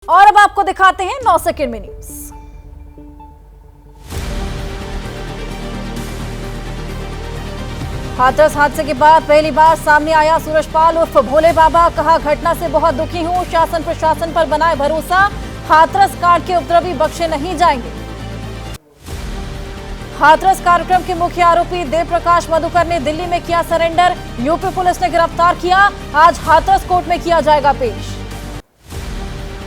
और अब आपको दिखाते हैं 9 सेकंड में न्यूज। हाथरस हादसे के बाद पहली बार सामने आया सूरजपाल उर्फ भोले बाबा। कहा, घटना से बहुत दुखी हूं, शासन प्रशासन पर बनाए भरोसा, हाथरस कांड के उपद्रवी बख्शे नहीं जाएंगे। हाथरस कार्यक्रम के मुख्य आरोपी देव प्रकाश मधुकर ने दिल्ली में किया सरेंडर। यूपी पुलिस ने गिरफ्तार किया। आज हाथरस कोर्ट में किया जाएगा पेश।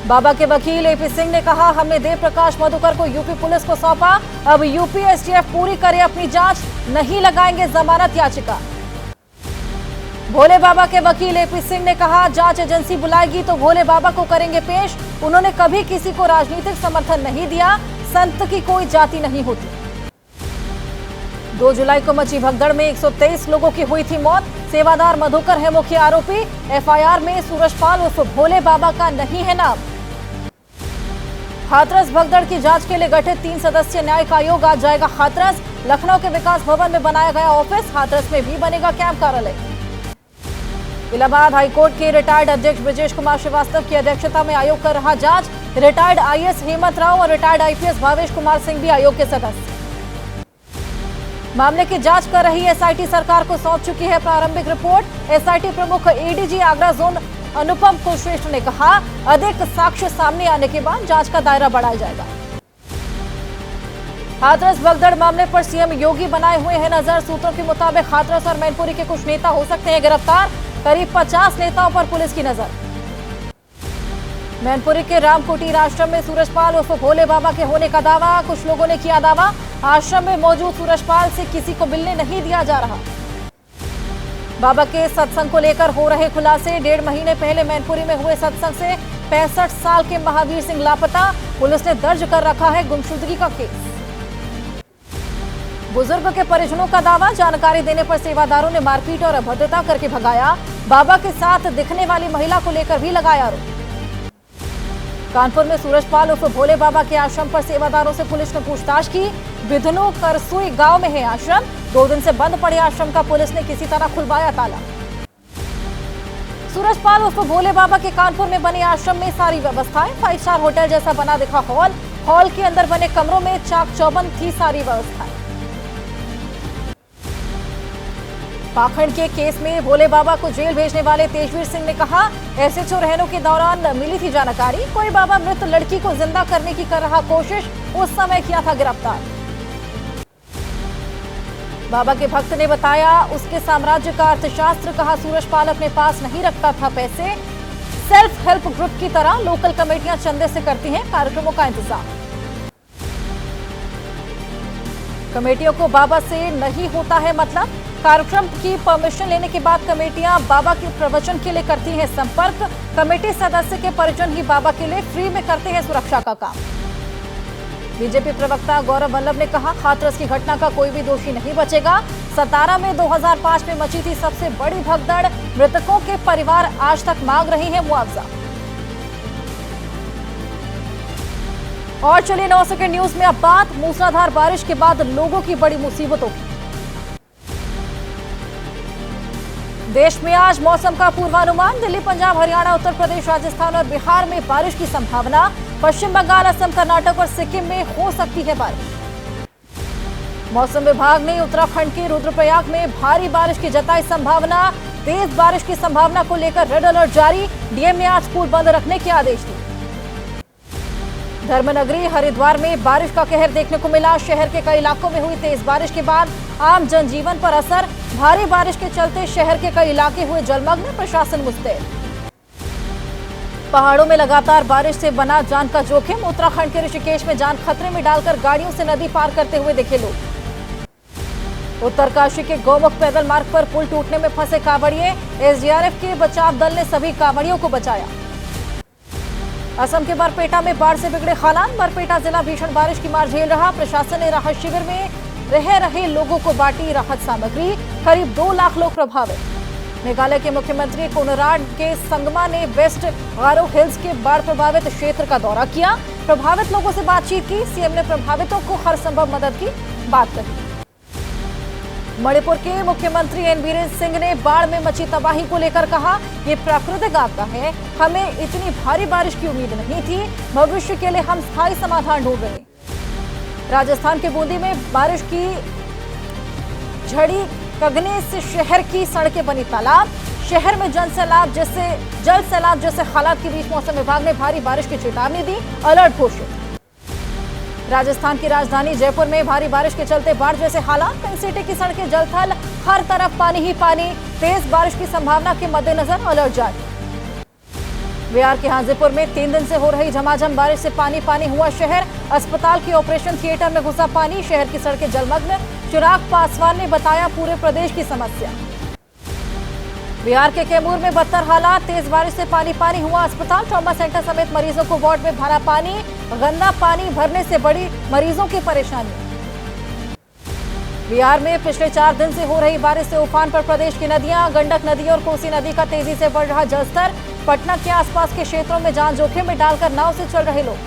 बाबा के वकील एपी सिंह ने कहा, हमने देव प्रकाश मधुकर को यूपी पुलिस को सौंपा। अब यूपी एसटीएफ पूरी करे अपनी जांच, नहीं लगाएंगे जमानत याचिका। भोले बाबा के वकील एपी सिंह ने कहा, जांच एजेंसी बुलाएगी तो भोले बाबा को करेंगे पेश। उन्होंने कभी किसी को राजनीतिक समर्थन नहीं दिया, संत की कोई जाति नहीं होती। 2 जुलाई को मची भगदड़ में 123 लोगों की हुई थी मौत। सेवादार मधुकर है मुख्य आरोपी। एफआईआर में सूरजपाल उर्फ भोले बाबा का नहीं है नाम। हाथरस भगदड़ की जांच के लिए गठित 3 सदस्यीय न्यायिक आयोग आज जाएगा हाथरस। लखनऊ के विकास भवन में बनाया गया ऑफिस, हाथरस में भी बनेगा कैंप कार्यालय। इलाहाबाद हाईकोर्ट के रिटायर्ड अध्यक्ष ब्रजेश कुमार श्रीवास्तव की अध्यक्षता में आयोग कर रहा जांच। रिटायर्ड आईएएस हेमंत राव और रिटायर्ड आईपीएस भावेश कुमार सिंह भी आयोग के सदस्य। मामले की जांच कर रही एसआईटी सरकार को सौंप चुकी है प्रारंभिक रिपोर्ट। एसआईटी प्रमुख एडीजी आगरा जोन अनुपम कुलश्रेष्ठ ने कहा, अधिक साक्ष्य सामने आने के बाद जांच का दायरा बढ़ाया जाएगा। हाथरस भगदड़ मामले पर सीएम योगी बनाए हुए हैं नजर। सूत्रों के मुताबिक हाथरस और मैनपुरी के कुछ नेता हो सकते हैं गिरफ्तार। करीब 50 नेताओं पर पुलिस की नजर। मैनपुरी के राम कुटीर आश्रम में सूरजपाल उर्फ भोले बाबा के होने का दावा। कुछ लोगों ने किया दावा, आश्रम में मौजूद सूरजपाल से किसी को मिलने नहीं दिया जा रहा। बाबा के सत्संग को लेकर हो रहे खुलासे। 1.5 महीने पहले मैनपुरी में हुए सत्संग से 65 साल के महावीर सिंह लापता। पुलिस ने दर्ज कर रखा है गुमशुदगी का केस। बुजुर्ग के परिजनों का दावा, जानकारी देने पर सेवादारों ने मारपीट और अभद्रता करके भगाया। बाबा के साथ दिखने वाली महिला को लेकर भी लगाया आरोप। कानपुर में सूरजपाल उर्फ भोले बाबा के आश्रम पर सेवादारों से पुलिस ने पूछताछ की। विधनो करसुई गांव में है आश्रम। 2 दिन से बंद पड़े आश्रम का पुलिस ने किसी तरह खुलवाया ताला। सूरजपाल उर्फ भोले बाबा के कानपुर में बने आश्रम में सारी व्यवस्थाएं। 5 स्टार होटल जैसा बना दिखा हॉल। हॉल के अंदर बने कमरों में चाक चौबंद थी सारी व्यवस्थाएं। पाखंड के केस में भोले बाबा को जेल भेजने वाले तेजवीर सिंह ने कहा, एसएचओ रहनों के दौरान मिली थी जानकारी। कोई बाबा मृत लड़की को जिंदा करने की कर रहा कोशिश, उस समय किया था गिरफ्तार। बाबा के भक्त ने बताया, उसके साम्राज्य का अर्थशास्त्र। कहा, सूरजपाल अपने पास नहीं रखता था पैसे। सेल्फ हेल्प ग्रुप की तरह लोकल कमेटियां चंदे से करती हैं कार्यक्रमों का इंतजाम। कमेटियों को बाबा से नहीं होता है मतलब। कार्यक्रम की परमिशन लेने के बाद कमेटियां बाबा के प्रवचन के लिए करती हैं संपर्क। कमेटी सदस्य के परिजन ही बाबा के लिए फ्री में करते हैं सुरक्षा का काम। बीजेपी प्रवक्ता गौरव वल्लभ ने कहा, हाथरस की घटना का कोई भी दोषी नहीं बचेगा। सतारा में 2005 में मची थी सबसे बड़ी भगदड़। मृतकों के परिवार आज तक मांग रही है मुआवजा। और चलिए 9 सेकंड न्यूज में अब बात मूसलाधार बारिश के बाद लोगों की बड़ी मुसीबतों की। देश में आज मौसम का पूर्वानुमान। दिल्ली, पंजाब, हरियाणा, उत्तर प्रदेश, राजस्थान और बिहार में बारिश की संभावना। पश्चिम बंगाल, असम, कर्नाटक और सिक्किम में हो सकती है बारिश। मौसम विभाग ने उत्तराखंड के रुद्रप्रयाग में भारी बारिश की जताई संभावना। तेज बारिश की संभावना को लेकर रेड अलर्ट जारी। डीएम ने आज स्कूल बंद रखने के आदेश दिए। धर्मनगरी हरिद्वार में बारिश का कहर देखने को मिला। शहर के कई इलाकों में हुई तेज बारिश के बाद आम जनजीवन पर असर। भारी बारिश के चलते शहर के कई इलाके हुए जलमग्न, प्रशासन मुस्तैद। पहाड़ों में लगातार बारिश से बना जान का जोखिम। उत्तराखंड के ऋषिकेश में जान खतरे में डालकर गाड़ियों से नदी पार करते हुए दिखे लोग। उत्तरकाशी के गौमुख पैदल मार्ग पर पुल टूटने में फंसे कांवड़िए। एसडीआरएफ के बचाव दल ने सभी कांवड़ियों को बचाया। असम के बरपेटा में बाढ़ से बिगड़े हालात। बरपेटा जिला भीषण बारिश की मार झेल रहा। प्रशासन ने राहत शिविर में रह रहे लोगों को बांटी राहत सामग्री। करीब 2 लाख लोग प्रभावित। मेघालय के मुख्यमंत्री कोनराड के संगमा ने वेस्ट गारो हिल्स के बाढ़ प्रभावित क्षेत्र का दौरा किया। प्रभावित लोगों से बातचीत की। सीएम ने प्रभावितों को हर संभव मदद की बात कही। मणिपुर के मुख्यमंत्री एन बीरेन सिंह ने बाढ़ में मची तबाही को लेकर कहा, ये प्राकृतिक आपदा है, हमें इतनी भारी बारिश की उम्मीद नहीं थी, भविष्य के लिए हम स्थायी समाधान ढूंढ रहे। राजस्थान के बूंदी में बारिश की झड़ी कगने से शहर की सड़कें बनी तालाब, शहर में जल सैलाब जैसे हालात के बीच मौसम विभाग ने भारी बारिश की चेतावनी दी, अलर्ट घोषित। राजस्थान की राजधानी जयपुर में भारी बारिश के चलते बाढ़ जैसे हालात, पिंक सिटी की सड़कें जलथल, हर तरफ पानी ही पानी, तेज बारिश की संभावना के मद्देनजर अलर्ट जारी। बिहार के हाजीपुर में 3 दिन से हो रही झमाझम बारिश से पानी पानी हुआ शहर, अस्पताल के ऑपरेशन थिएटर में घुसा पानी, शहर की सड़कें जलमग्न। चिराग पासवान ने बताया पूरे प्रदेश की समस्या। बिहार के कैमूर में बदतर हालात, तेज बारिश से पानी पानी हुआ अस्पताल, ट्रॉमा सेंटर समेत मरीजों को वार्ड में भरा पानी, गंदा पानी भरने से बड़ी मरीजों की परेशानी। बिहार में पिछले 4 दिन से हो रही बारिश से उफान पर प्रदेश की नदियां, गंडक नदी और कोसी नदी का तेजी से बढ़ रहा जलस्तर, पटना के आसपास के क्षेत्रों में जान जोखिम में डालकर नाव से चल रहे लोग।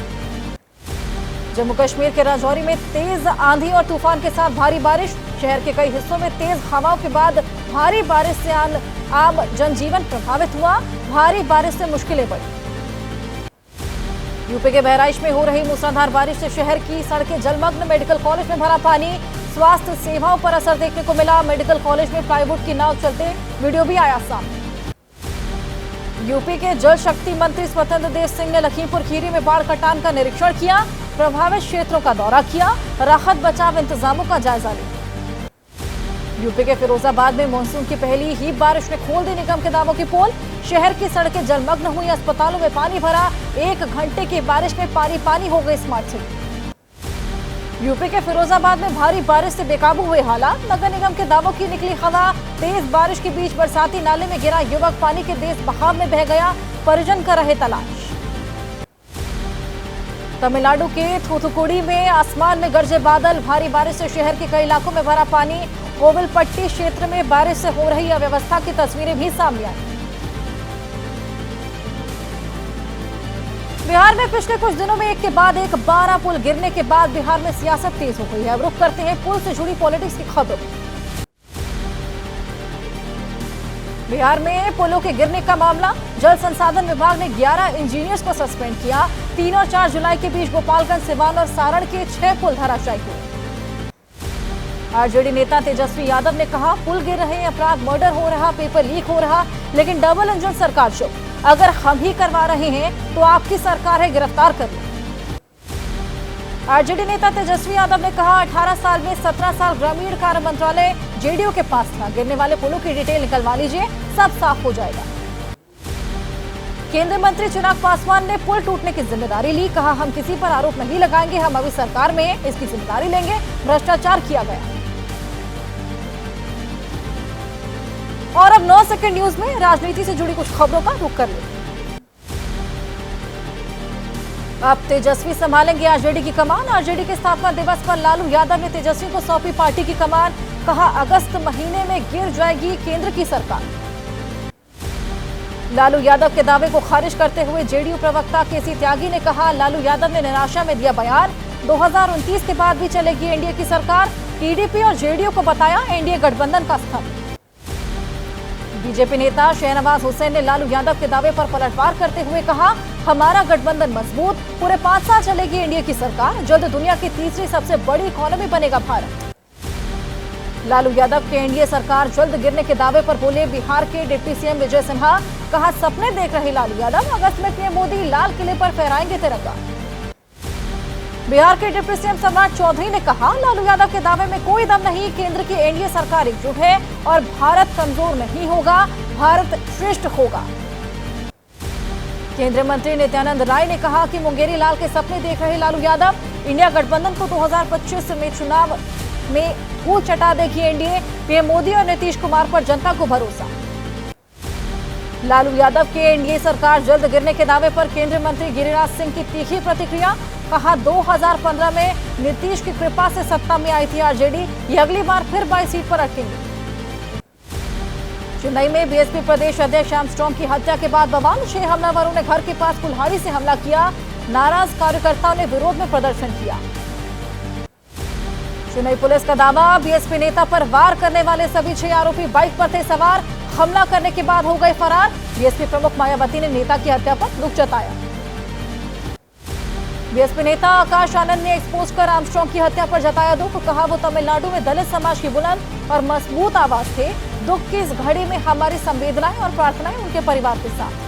जम्मू कश्मीर के राजौरी में तेज आंधी और तूफान के साथ भारी बारिश, शहर के कई हिस्सों में तेज हवाओं के बाद भारी बारिश से आम जनजीवन प्रभावित हुआ, भारी बारिश से मुश्किलें बढ़ी। यूपी के बहराइच में हो रही मूसलाधार बारिश से शहर की सड़कें जलमग्न, मेडिकल कॉलेज में भरा पानी, स्वास्थ्य सेवाओं पर असर देखने को मिला, मेडिकल कॉलेज में प्लाईवुड की नाव चलते वीडियो भी आया सामने। यूपी के जल शक्ति मंत्री स्वतंत्र देव सिंह ने लखीमपुर खीरी में बाढ़ कटान का निरीक्षण किया, प्रभावित क्षेत्रों का दौरा किया, राहत बचाव इंतजामों का जायजा लिया। यूपी के फिरोजाबाद में मानसून की पहली ही बारिश ने खोल दी निगम के दावों की पोल, शहर की सड़कें जलमग्न हुई, अस्पतालों में पानी भरा, 1 घंटे की बारिश में पानी पानी हो गई स्मार्ट सिटी। यूपी के फिरोजाबाद में भारी बारिश से बेकाबू हुए हालात, नगर निगम के दावों की निकली हवा, तेज बारिश के बीच बरसाती नाले में गिरा युवक पानी के तेज बहाव में बह गया, परिजन कर रहे तलाश। तमिलनाडु के थूथुकुडी में आसमान में गरजे बादल, भारी बारिश से शहर के कई इलाकों में भरा पानी, कोविलपट्टी क्षेत्र में बारिश से हो रही अव्यवस्था की तस्वीरें भी सामने आई। बिहार में पिछले कुछ दिनों में एक के बाद एक 12 पुल गिरने के बाद बिहार में सियासत तेज हो गई है। अब रुख करते हैं पुल से जुड़ी पॉलिटिक्स की खबर। बिहार में पुलों के गिरने का मामला, जल संसाधन विभाग ने 11 इंजीनियर्स को सस्पेंड किया। 3 और 4 जुलाई के बीच गोपालगंज, सिवान और सारण के 6 पुल धराशायी हुए। आरजेडी नेता तेजस्वी यादव ने कहा, पुल गिर रहे, अपराध, मर्डर हो रहा, पेपर लीक हो रहा, लेकिन डबल इंजन सरकार चुप। अगर हम ही करवा रहे हैं तो आपकी सरकार है, गिरफ्तार कर लो। आरजेडी नेता तेजस्वी यादव ने कहा, 18 साल में 17 साल ग्रामीण कार्य मंत्रालय जेडीयू के पास था, गिरने वाले पुलों की डिटेल निकलवा लीजिए, सब साफ हो जाएगा। केंद्रीय मंत्री चिराग पासवान ने पुल टूटने की जिम्मेदारी ली, कहा, हम किसी पर आरोप नहीं लगाएंगे, हम अभी सरकार में हैं, इसकी जिम्मेदारी लेंगे, भ्रष्टाचार किया गया। और अब 9 सेकंड न्यूज में राजनीति से जुड़ी कुछ खबरों का रुख कर लेते हैं। अब तेजस्वी संभालेंगे आरजेडी की कमान। आरजेडी के स्थापना दिवस पर लालू यादव ने तेजस्वी को सौंपी पार्टी की कमान, कहा, अगस्त महीने में गिर जाएगी केंद्र की सरकार। लालू यादव के दावे को खारिज करते हुए जेडीयू प्रवक्ता केसी त्यागी ने कहा, लालू यादव ने निराशा में दिया बयान, 2029 के बाद भी चलेगी एनडीए की सरकार। टीडीपी और जेडीयू को बताया एनडीए गठबंधन का स्तंभ। बीजेपी नेता शहनवाज हुसैन ने लालू यादव के दावे पर पलटवार करते हुए कहा, हमारा गठबंधन मजबूत, पूरे 5 साल चलेगी एनडीए की सरकार, जल्द दुनिया की तीसरी सबसे बड़ी इकोनॉमी बनेगा भारत। लालू यादव के एनडीए सरकार जल्द गिरने के दावे पर बोले बिहार के डिप्टी सीएम विजय सिन्हा, कहा, सपने देख रहे लालू यादव, अगस्त में पीएम मोदी लाल किले पर फहराएंगे तिरंगा। बिहार के डिप्टी सीएम सम्राट चौधरी ने कहा, लालू यादव के दावे में कोई दम नहीं, केंद्र की एनडीए सरकार एकजुट है और भारत कमजोर नहीं होगा, भारत श्रेष्ठ होगा। केंद्रीय मंत्री नित्यानंद राय ने कहा कि मुंगेरी लाल के सपने देख रहे लालू यादव, इंडिया गठबंधन को 2025 में चुनाव में धूल चटा देगी एनडीए, पीएम मोदी और नीतीश कुमार पर जनता को भरोसा। लालू यादव के एनडीए सरकार जल्द गिरने के दावे पर केंद्रीय मंत्री गिरिराज सिंह की तीखी प्रतिक्रिया, कहा, 2015 में नीतीश की कृपा से सत्ता में आई थी आरजेडी, ये अगली बार फिर 22 सीट पर अटकेंगे। चेन्नई में बीएसपी प्रदेश अध्यक्ष आर्मस्ट्रांग की हत्या के बाद बवाल, 6 हमलावरों ने घर के पास कुल्हाड़ी से हमला किया, नाराज कार्यकर्ताओं ने विरोध में प्रदर्शन किया। चेन्नई पुलिस का दावा, बीएसपी नेता पर वार करने वाले सभी 6 आरोपी बाइक पर थे सवार, हमला करने के बाद हो गए फरार। बीएसपी प्रमुख मायावती ने नेता की हत्या पर दुख जताया। बीएसपी नेता आकाश आनंद ने एक्सपोज कर आर्मस्ट्रांग की हत्या पर जताया दुख, कहा वो तमिलनाडु में दलित समाज की बुलंद और मजबूत आवाज थे। दुख की इस घड़ी में हमारी संवेदनाएं और प्रार्थनाएं उनके परिवार के साथ।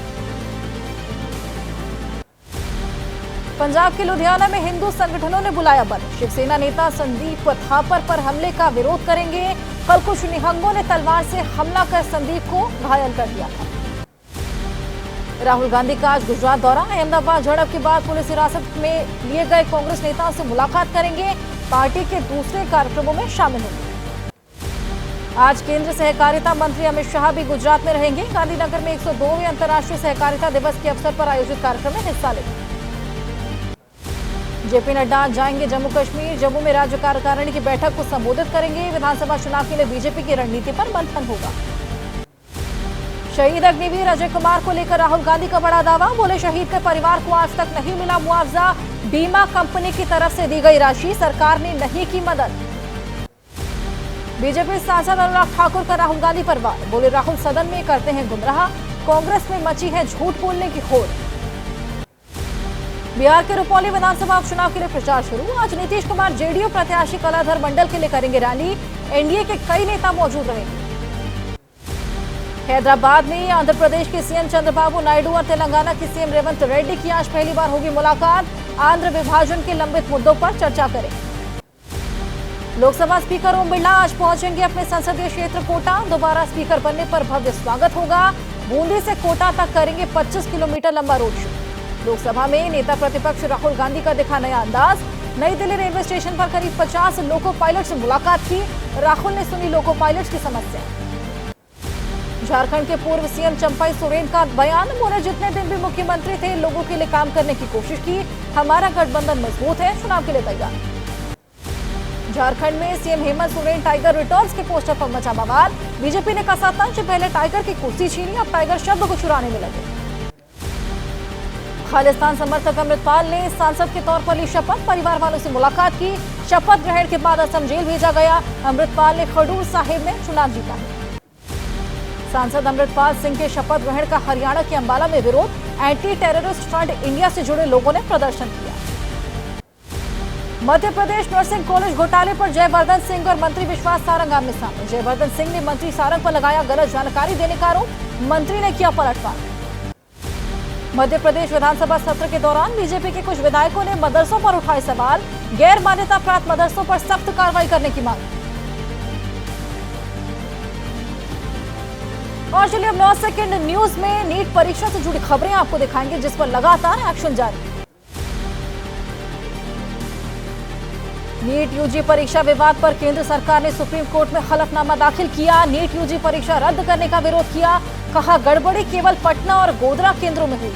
पंजाब के लुधियाना में हिंदू संगठनों ने बुलाया बंद, शिवसेना नेता संदीप थापर पर हमले का विरोध करेंगे। कल कुछ निहंगों ने तलवार से हमला कर संदीप को घायल कर दिया था। राहुल गांधी का आज गुजरात दौरा, अहमदाबाद झड़प के बाद पुलिस हिरासत में लिए गए कांग्रेस नेताओं से मुलाकात करेंगे, पार्टी के दूसरे कार्यक्रमों में शामिल होंगे। आज केंद्रीय सहकारिता मंत्री अमित शाह भी गुजरात में रहेंगे, गांधीनगर में 102वें अंतर्राष्ट्रीय सहकारिता दिवस के अवसर पर आयोजित कार्यक्रम में हिस्सा लेंगे। जेपी नड्डा जाएंगे जम्मू कश्मीर, जम्मू में राज्य कार्यकारिणी की बैठक को संबोधित करेंगे। विधानसभा चुनाव के लिए बीजेपी की रणनीति पर मंथन होगा। शहीद अग्निवीर अजय कुमार को लेकर राहुल गांधी का बड़ा दावा, बोले शहीद के परिवार को आज तक नहीं मिला मुआवजा, बीमा कंपनी की तरफ से दी गई राशि सरकार ने नहीं की मदद। बीजेपी सांसद अनुराग ठाकुर का राहुल गांधी पर वार, बोले राहुल सदन में करते हैं गुमराह, कांग्रेस में मची है झूठ बोलने की होड़। बिहार के रुपौली विधानसभा उपचुनाव के लिए प्रचार शुरू, आज नीतीश कुमार जेडीयू प्रत्याशी कलाधर मंडल के लिए करेंगे रैली, एनडीए के कई नेता मौजूद रहेंगे। हैदराबाद में आंध्र प्रदेश के सीएम चंद्रबाबू नायडू और तेलंगाना के सीएम रेवंत रेड्डी की आज पहली बार होगी मुलाकात, आंध्र विभाजन के लंबित मुद्दों पर चर्चा करेंगे। लोकसभा स्पीकर ओम बिरला आज पहुंचेंगे अपने संसदीय क्षेत्र कोटा, दोबारा स्पीकर बनने पर भव्य स्वागत होगा। बूंदी से कोटा तक करेंगे 25 किलोमीटर लंबा रोड शो। लोकसभा में नेता प्रतिपक्ष राहुल गांधी का दिखा नया अंदाज, नई दिल्ली रेलवे स्टेशन पर करीब 50 लोको पायलट से मुलाकात की, राहुल ने सुनी लोको पायलट की समस्या। झारखंड के पूर्व सीएम चंपाई सोरेन का बयान, बोले जितने दिन भी मुख्यमंत्री थे लोगों के लिए काम करने की कोशिश की, हमारा गठबंधन मजबूत है, चुनाव के लिए तैयार। झारखंड में CM Hemant Soren tiger returns के पोस्टर पर मचा बवाल, बीजेपी ने कसा तंज, पहले टाइगर की कुर्सी छीनी, अब टाइगर शब्द को चुराने में लगे। खालिस्तान समर्थक अमृतपाल ने सांसद के तौर पर ली शपथ, परिवार वालों से मुलाकात की, शपथ ग्रहण के बाद असम जेल भेजा गया। अमृतपाल ने खडूर साहिब में चुनाव जीता। सांसद अमृतपाल सिंह के शपथ ग्रहण का हरियाणा के अंबाला में विरोध, एंटी टेररिस्ट फ्रंट इंडिया से जुड़े लोगों ने प्रदर्शन किया। मध्य प्रदेश नर्सिंग कॉलेज घोटाले पर जयवर्धन सिंह और मंत्री विश्वास सारंग आमने सामने, जयवर्धन सिंह ने मंत्री सारंग पर लगाया गलत जानकारी देने का आरोप, मंत्री ने किया पलटवार। मध्य प्रदेश विधानसभा सत्र के दौरान बीजेपी के कुछ विधायकों ने मदरसों पर उठाए सवाल, गैर मान्यता प्राप्त मदरसों पर सख्त कार्रवाई करने की मांग। और चलिए अब 9 सेकंड न्यूज में नीट परीक्षा से जुड़ी खबरें आपको दिखाएंगे, जिस पर लगातार एक्शन जारी। नीट यूजी परीक्षा विवाद पर केंद्र सरकार ने सुप्रीम कोर्ट में हलफनामा दाखिल किया, नीट यूजी परीक्षा रद्द करने का विरोध किया, कहा गड़बड़ी केवल पटना और गोधरा केंद्रों में हुई।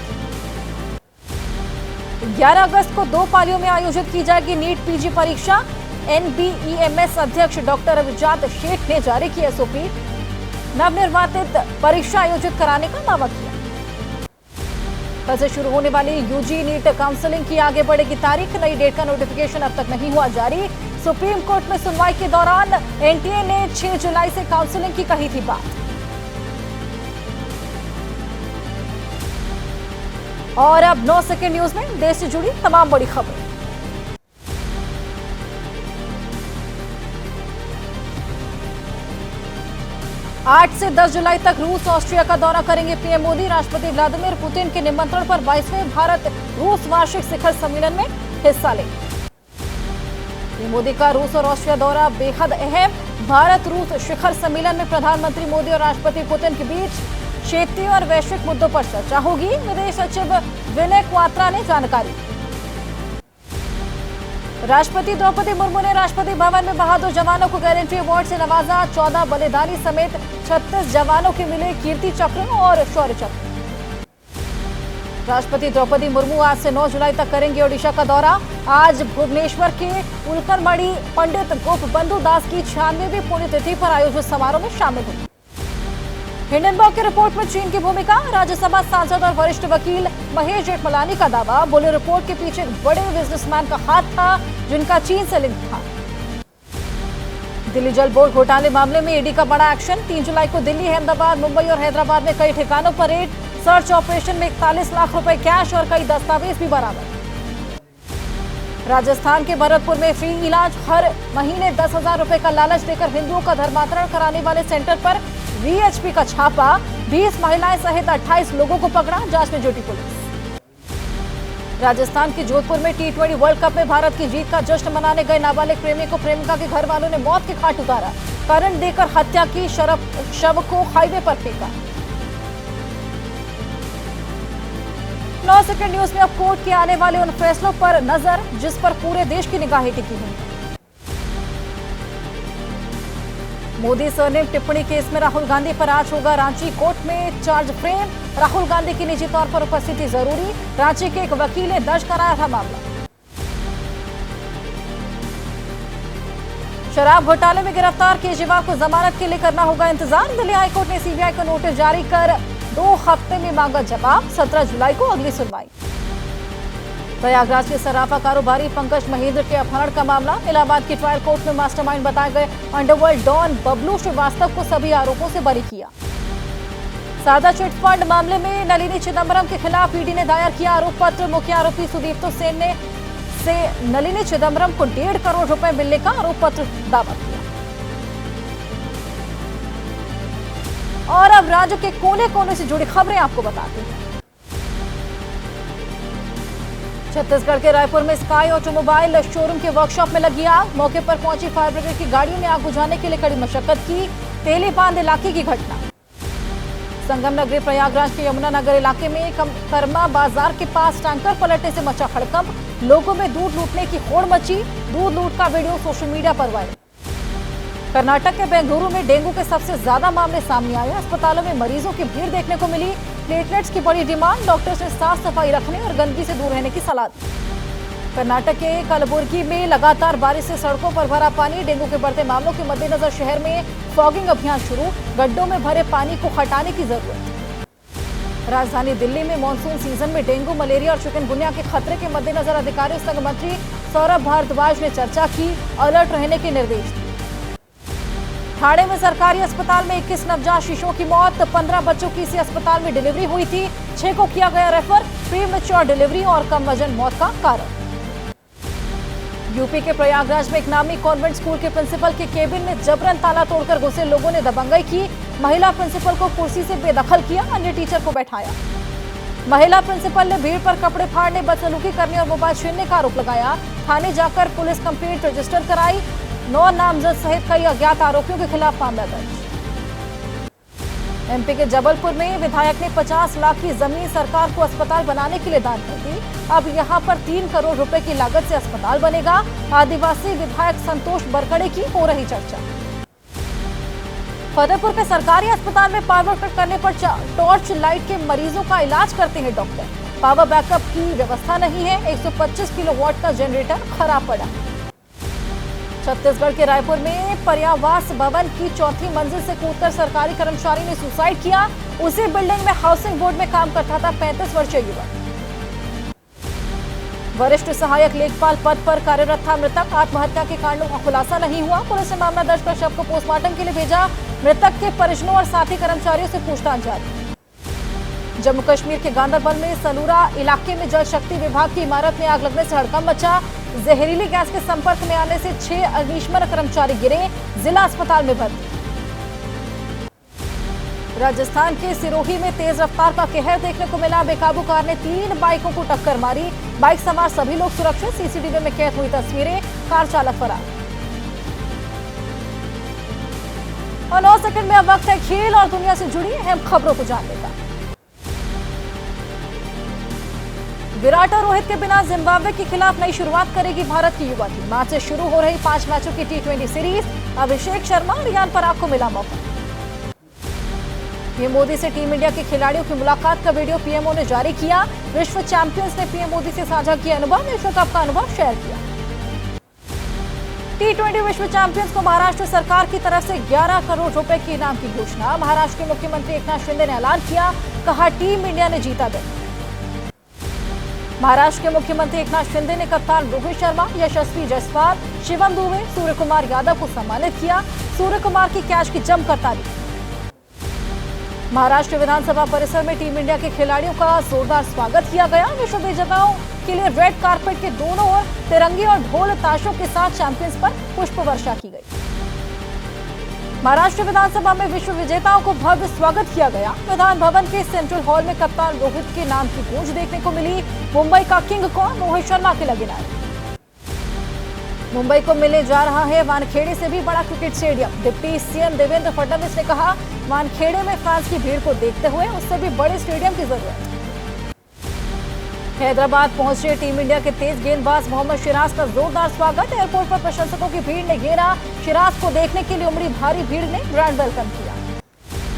11 अगस्त को 2 पालियों में आयोजित की जाएगी नीट पीजी परीक्षा, एनबीईएमएस अध्यक्ष डॉक्टर अभिजात शेठ ने जारी की एसओपी, नवनिर्वाचित परीक्षा आयोजित कराने का दावा किया। कल से शुरू होने वाली यूजी नीट काउंसलिंग की आगे बढ़ेगी तारीख, नई डेट का नोटिफिकेशन अब तक नहीं हुआ जारी। सुप्रीम कोर्ट में सुनवाई के दौरान एनटीए ने 6 जुलाई से काउंसलिंग की कही थी बात। और अब 9 सेकंड न्यूज में देश से जुड़ी तमाम बड़ी खबरें। आठ से 10 जुलाई तक रूस ऑस्ट्रिया का दौरा करेंगे पीएम मोदी, राष्ट्रपति व्लादिमीर पुतिन के निमंत्रण पर 22वें भारत रूस वार्षिक शिखर सम्मेलन में हिस्सा लेंगे। पीएम मोदी का रूस और ऑस्ट्रिया दौरा बेहद अहम, भारत रूस शिखर सम्मेलन में प्रधानमंत्री मोदी और राष्ट्रपति पुतिन के बीच क्षेत्रीय और वैश्विक मुद्दों पर चर्चा होगी, विदेश सचिव विनय क्वात्रा ने जानकारी। राष्ट्रपति द्रौपदी मुर्मू ने राष्ट्रपति भवन में बहादुर जवानों को गैलेंट्री अवार्ड से नवाजा, 14 बलिदानी समेत 36 जवानों के मिले कीर्ति चक्र और शौर्य चक्र। राष्ट्रपति द्रौपदी मुर्मू आज से 9 जुलाई तक करेंगे ओडिशा का दौरा, आज भुवनेश्वर के उल्करमणि पंडित गोपबंधु दास की 96वीं पुण्यतिथि पर आयोजित समारोह में शामिल होंगे। हिंडनबर्ग की रिपोर्ट में चीन की भूमिका, राज्यसभा सांसद और वरिष्ठ वकील महेश जेठमलानी का दावा, बोले रिपोर्ट के पीछे एक बड़े बिजनेसमैन का हाथ था जिनका चीन से लिंक था। दिल्ली जल बोर्ड घोटाले मामले में ईडी का बड़ा एक्शन। 3 जुलाई को दिल्ली, अहमदाबाद, मुंबई और हैदराबाद में कई ठिकानों पर रेड। सर्च ऑपरेशन में 41 लाख रुपए कैश और कई दस्तावेज भी बरामद। राजस्थान के भरतपुर में फ्री इलाज, हर महीने 10,000 रुपए का लालच देकर हिंदुओं का धर्मांतरण कराने वाले सेंटर पर वीएचपी का छापा। 20 महिलाएं सहित 28 लोगों को पकड़ा, जांच में जुटी पुलिस। राजस्थान के जोधपुर में T20 वर्ल्ड कप में भारत की जीत का जश्न मनाने गए नाबालिग प्रेमी को प्रेमिका के घर वालों ने मौत के घाट उतारा। करंट देकर हत्या की, शव को हाईवे पर फेंका। 9 सेकंड न्यूज में अब कोर्ट के आने वाले उन फैसलों पर नजर जिस पर पूरे देश की निगाहें टिकी हुई। मोदी सरनेम टिप्पणी केस में राहुल गांधी पर आज होगा रांची कोर्ट में चार्ज फ्रेम। राहुल गांधी की निजी तौर पर उपस्थिति जरूरी, रांची के एक वकील ने दर्ज कराया था मामला। शराब घोटाले में गिरफ्तार केजरीवाल को जमानत के लिए करना होगा इंतजार। दिल्ली हाईकोर्ट ने सीबीआई को नोटिस जारी कर 2 हफ्ते में मांगा जवाब। 17 जुलाई को अगली सुनवाई। प्रयागराज के सराफा कारोबारी पंकज महेंद्र के अपहरण का मामला। इलाहाबाद की ट्रायल कोर्ट में मास्टरमाइंड बताए गए अंडरवर्ल्ड डॉन बबलू श्रीवास्तव को सभी आरोपों से बरी किया। सारदा चिट फंड मामले में नलिनी चिदंबरम के खिलाफ ईडी ने दायर किया आरोप पत्र। मुख्य आरोपी सुदीप्तो सेन ने से नलिनी चिदंबरम को 1.5 करोड़ रुपए मिलने का आरोप पत्र दावा किया। और अब राज्य के कोने कोने से जुड़ी खबरें आपको बताते हैं। छत्तीसगढ़ के रायपुर में स्काई ऑटोमोबाइल शोरूम के वर्कशॉप में लगी आग। मौके पर पहुंची फायर ब्रिगेड की गाड़ियों ने आग बुझाने के लिए कड़ी मशक्कत की। तेली बांध इलाके की घटना। संगम नगरी प्रयागराज के यमुना नगर इलाके में कर्मा बाजार के पास टैंकर पलटने से मचा हड़कंप। लोगों में दूध लूटने की होड़ मची। दूध लूट का वीडियो सोशल मीडिया पर वायरल। कर्नाटक के बेंगलुरु में डेंगू के सबसे ज्यादा मामले सामने आए। अस्पतालों में मरीजों की भीड़ देखने को मिली। प्लेटलेट्स की बड़ी डिमांड। डॉक्टर्स ने साफ सफाई रखने और गंदगी से दूर रहने की सलाह दी। कर्नाटक के कलबुर्गी में लगातार बारिश से सड़कों पर भरा पानी। डेंगू के बढ़ते मामलों के मद्देनजर शहर में फॉगिंग अभियान शुरू। गड्ढों में भरे पानी को हटाने की जरूरत। राजधानी दिल्ली में मानसून सीजन में डेंगू, मलेरिया और चिकनगुनिया के खतरे के मद्देनजर अधिकारियों संग मंत्री सौरभ भारद्वाज ने चर्चा की। अलर्ट रहने के निर्देश दिए। ठाणे में सरकारी अस्पताल में 21 नवजात शिशुओं की मौत। 15 बच्चों की इसी अस्पताल में डिलीवरी हुई थी। 6 को किया गया रेफर। प्रीमेच्योर डिलीवरी और कम वजन मौत का कारण। यूपी के प्रयागराज में एक नामी कॉन्वेंट स्कूल के प्रिंसिपल के केबिन में जबरन ताला तोड़कर घुसे लोगों ने दबंगई की। महिला प्रिंसिपल को कुर्सी से बेदखल किया, अन्य टीचर को बैठाया। महिला प्रिंसिपल ने भीड़ पर कपड़े फाड़ने, बदसलूकी करने और मोबाइल छीनने का आरोप लगाया। थाने जाकर पुलिस कंप्लेंट रजिस्टर कराई। 9 नामजद सहित कई अज्ञात आरोपियों के खिलाफ मामला दर्ज। एमपी के जबलपुर में विधायक ने 50 लाख की जमीन सरकार को अस्पताल बनाने के लिए दान कर दी। अब यहां पर 3 करोड़ रुपए की लागत से अस्पताल बनेगा। आदिवासी विधायक संतोष बरकड़े की हो रही चर्चा। फतेहपुर के सरकारी अस्पताल में पावर कट करने पर टॉर्च लाइट के मरीजों का इलाज करते हैं डॉक्टर। पावर बैकअप की व्यवस्था नहीं है। 125 किलोवाट का जनरेटर खराब पड़ा। छत्तीसगढ़ के रायपुर में पर्यावास भवन की 4थी मंजिल से कूदकर सरकारी कर्मचारी ने सुसाइड किया। उसी बिल्डिंग में हाउसिंग बोर्ड में काम करता था 35 वर्षीय युवक। वरिष्ठ सहायक लेखपाल पद पर कार्यरत था मृतक। आत्महत्या के कारणों का खुलासा नहीं हुआ। पुलिस ने मामला दर्ज कर शव को पोस्टमार्टम के लिए भेजा। मृतक के परिजनों और साथी कर्मचारियों से पूछताछ जारी। जम्मू कश्मीर के गांदरबल में सलूरा इलाके में जल शक्ति विभाग की इमारत में आग लगने से हड़कंप मचा। जहरीली गैस के संपर्क में आने से 6 अग्निशमन कर्मचारी गिरे, जिला अस्पताल में भर्ती। राजस्थान के सिरोही में तेज रफ्तार का कहर देखने को मिला। बेकाबू कार ने 3 बाइकों को टक्कर मारी। बाइक सवार सभी लोग सुरक्षित। सीसीटीवी में कैद हुई तस्वीरें। कार चालक फरार। और 9 सेकंड में अब वक्त है खेल और दुनिया से जुड़ी अहम खबरों को जानने का। विराट और रोहित के बिना जिम्बाब्वे के खिलाफ नई शुरुआत करेगी भारत की युवा टीम। आज से शुरू हो रही 5 मैचों की T20 सीरीज। अभिषेक शर्मा और रियान पराग को मिला मौका। पीएम मोदी से टीम इंडिया के खिलाड़ियों की मुलाकात का वीडियो पीएमओ ने जारी किया। विश्व चैंपियंस ने पीएम मोदी से साझा किया अनुभव। विश्व कप का अनुभव शेयर किया। T20 विश्व चैंपियंस को महाराष्ट्र सरकार की तरफ से 11 करोड़ रुपए के इनाम की घोषणा। महाराष्ट्र के मुख्यमंत्री एकनाथ शिंदे ने ऐलान किया। कहा टीम इंडिया ने जीता दिन। महाराष्ट्र के मुख्यमंत्री एकनाथ शिंदे ने कप्तान रोहित शर्मा, यशस्वी जायसवाल, शिवम दुबे, सूर्य कुमार यादव को सम्मानित किया। सूर्य कुमार की कैच की जमकर तारीफ। महाराष्ट्र विधानसभा परिसर में टीम इंडिया के खिलाड़ियों का जोरदार स्वागत किया गया। विश्व विजेताओं के लिए रेड कारपेट के दोनों ओर तिरंगे और ढोल ताशों के साथ चैंपियंस पर पुष्प वर्षा की गई। महाराष्ट्र विधानसभा में विश्व विजेताओं को भव्य स्वागत किया गया। विधान भवन के सेंट्रल हॉल में कप्तान रोहित के नाम की गूंज देखने को मिली। मुंबई का किंग कौन, रोहित शर्मा के लगे नारे। मुंबई को मिलने जा रहा है वानखेड़े से भी बड़ा cricket stadium. Deputy CM Devendra Fadnavis ने कहा, वानखेड़े में फैंस की भीड़ को देखते हुए उससे भी बड़े स्टेडियम की जरूरत है। हैदराबाद पहुंचे टीम इंडिया के तेज गेंदबाज मोहम्मद सिराज का जोरदार स्वागत। एयरपोर्ट पर प्रशंसकों की भीड़ ने घेरा। सिराज को देखने के लिए उमड़ी भारी भीड़ ने ग्रैंड वेलकम किया।